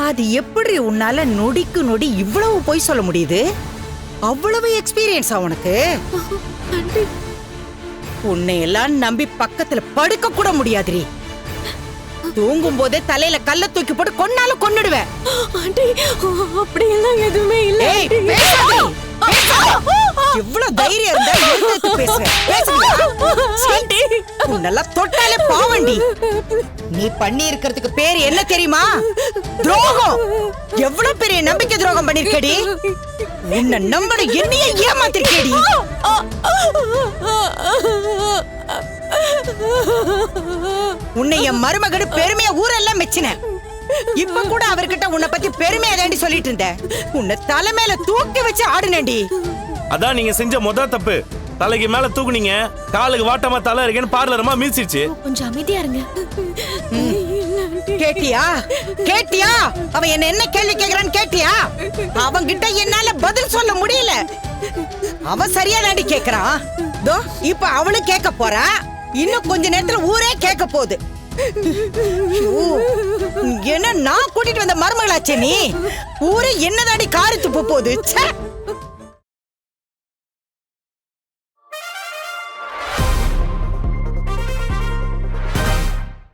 அது எப்படி உன்னால நொடிக்கு நொடி இவ்வளவு பொய் சொல்ல முடியுது? அவ்வளவு எக்ஸ்பீரியன்ஸா உனக்கு? ஆண்டி, உன்னை எல்லாம் நம்பி பக்கத்துல படுக்க கூட முடியாதுரி. தூங்கும் போதே தலையில கல்ல தூக்கி போட்டு கொன்னாலும் கொன்னுடுவேன். ஆண்டி, அப்படியெல்லாம் எதுவுமே இல்ல. ஏய், பேசாதே, பேசாதே. எவ்வளவு தைரியம் இருந்தா எழுந்து பேசுவேன். ஆண்டி, உன்னெல்லாம் தொட்டாலே பாவண்டி. நீ பண்ணி இருக்கிறதுக்கு பேர் என்ன தெரியுமா? துரோகம். எவ்வளவு பெரிய நம்பிக்கை துரோகம் பண்ணிருக்கடி. உன்னை நம்பட என்னையே ஏமாத்திருக்கேடி. உன்னை என் மருமகனு பெருமையா ஊரெல்லாம் மெச்சினேன். இப்ப கூட அவர்கிட்ட உன்னை பத்தி பெருமையா தாண்டி சொல்லிட்டு இருந்தேன். உன்னை தலைமையில தூக்கி வச்சு ஆடுனேன்டி. அதான் நீங்க செஞ்ச முதல் தப்பு. தலைக்கு மேல தூக்குனீங்க, காலுக்கு வாட்டமா தலை இருக்கேன்னு பார்லரமா மீச்சிருச்சு. கொஞ்சம் அமைதியா இருங்க. கேட்டியா கேட்டியா? அவன் என்ன கேள்வி கேக்குறான்னு கேட்டியா? அவன் கிட்ட என்னால பதில் சொல்ல முடியல. அவன் சரியா தாண்டி கேக்குறான். தோ இப்ப அவளும் கேட்க போறா. இன்னும் கொஞ்ச நேரத்துல ஊரே கேட்க போகுது. என்ன நான் கூட்டிட்டு வந்த மருமகளாச்சே நீ? ஊரே என்னதாடி காரி துப்ப போகுது.